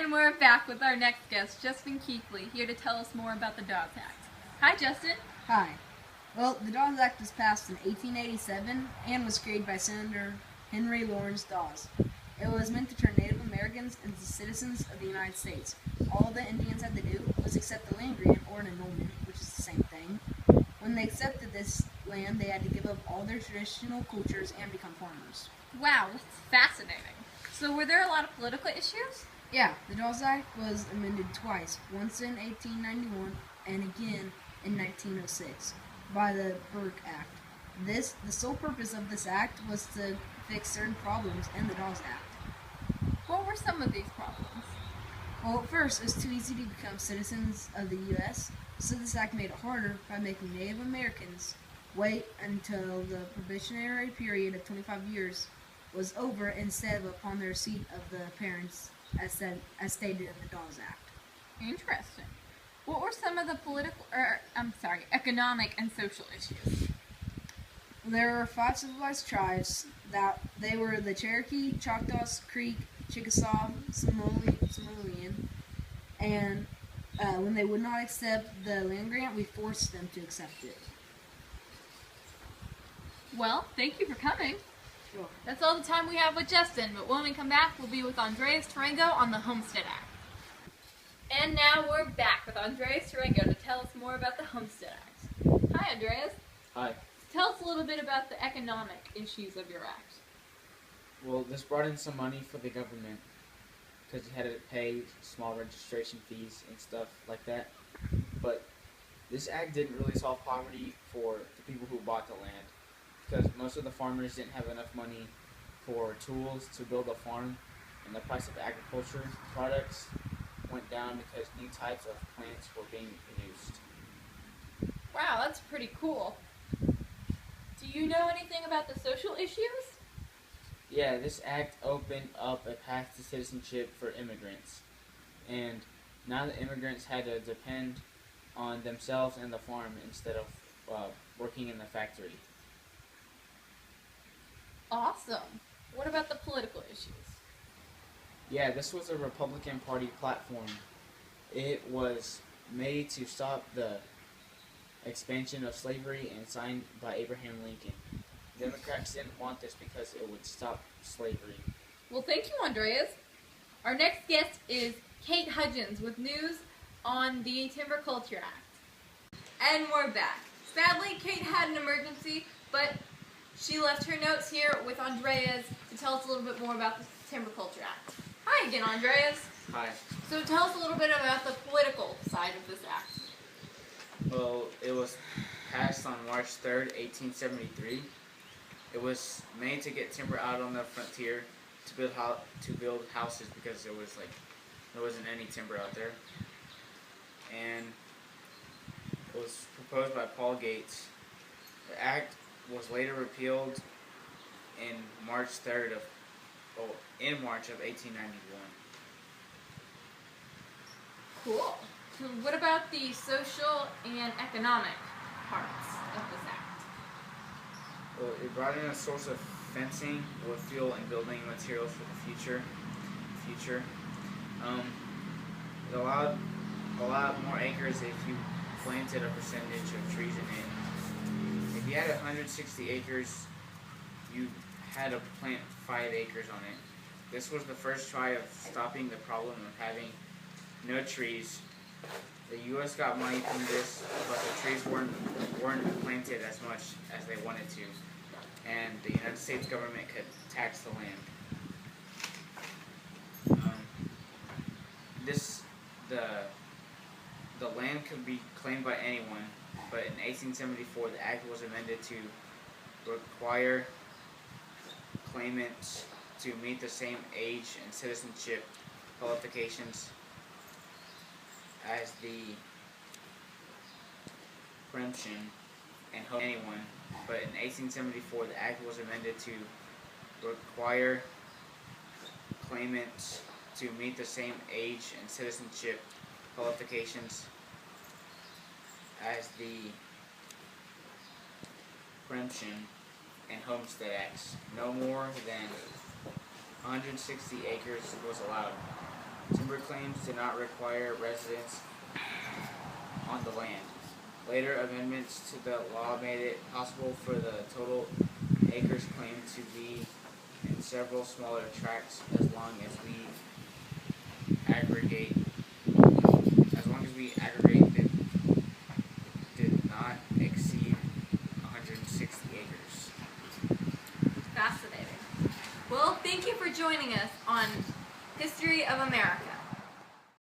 And we're back with our next guest, Justin Keithley, here to tell us more about the Dawes Act. Hi, Justin. Hi. Well, the Dawes Act was passed in 1887 and was created by Senator Henry Lawrence Dawes. It was meant to turn Native Americans into citizens of the United States. All the Indians had to do was accept the land grant or an annulment, which is the same thing. When they accepted this land, they had to give up all their traditional cultures and become farmers. Wow, that's fascinating. So were there a lot of political issues? Yeah, the Dawes Act was amended twice, once in 1891 and again in 1906 by the Burke Act. The sole purpose of this act was to fix certain problems in the Dawes Act. What were some of these problems? Well, first, it was too easy to become citizens of the U.S., so this act made it harder by making Native Americans wait until the probationary period of 25 years was over instead of upon the receipt of the parents as stated in the Dawes Act. Interesting. What were some of the economic and social issues? There were 5 civilized tribes that they were the Cherokee, Choctaws, Creek, Chickasaw, Samoan, and when they would not accept the land grant, we forced them to accept it. Well, thank you for coming. Sure. That's all the time we have with Justin, but when we come back, we'll be with Andreas Tarango on the Homestead Act. And now we're back with Andreas Tarango to tell us more about the Homestead Act. Hi, Andreas. Hi. Tell us a little bit about the economic issues of your act. Well, this brought in some money for the government because you had to pay small registration fees and stuff like that. But this act didn't really solve poverty for the people who bought the land because most of the farmers didn't have enough money for tools to build a farm, and the price of agriculture products went down because new types of plants were being produced. Wow, that's pretty cool. Do you know anything about the social issues? Yeah, this act opened up a path to citizenship for immigrants, and now the immigrants had to depend on themselves and the farm instead of working in the factory. Awesome. What about the political issues? Yeah, this was a Republican Party platform. It was made to stop the expansion of slavery and signed by Abraham Lincoln. Democrats didn't want this because it would stop slavery. Well, thank you, Andreas. Our next guest is Kate Hudgens with news on the Timber Culture Act. And we're back. Sadly, Kate had an emergency, but she left her notes here with Andreas to tell us a little bit more about the Timber Culture Act. Hi again, Andreas. Hi. So tell us a little bit about the political side of this act. Well, it was passed on March 3rd, 1873. It was made to get timber out on the frontier to build houses because there wasn't any timber out there. And it was proposed by Paul Gates. The act was later repealed in March 1891. Cool. So what about the social and economic parts of this act? Well, it brought in a source of fencing, wood fuel, and building materials for the future. It allowed more acres if you planted a percentage of trees in it. If you had 160 acres, you had to plant 5 acres on it. This was the first try of stopping the problem of having no trees. The U.S. got money from this, but the trees weren't planted as much as they wanted to, and the United States government could tax the land. The land could be claimed by anyone, but in 1874 the act was amended to require claimants to meet the same age and citizenship qualifications as the preemption and anyone, but in 1874 the act was amended to require claimants to meet the same age and citizenship qualifications as the preemption and homestead acts. No more than 160 acres was allowed. Timber claims did not require residents on the land. Later amendments to the law made it possible for the total acres claimed to be in several smaller tracts as long as we aggregate did not exceed 160 acres. Fascinating. Well, thank you for joining us on History of America.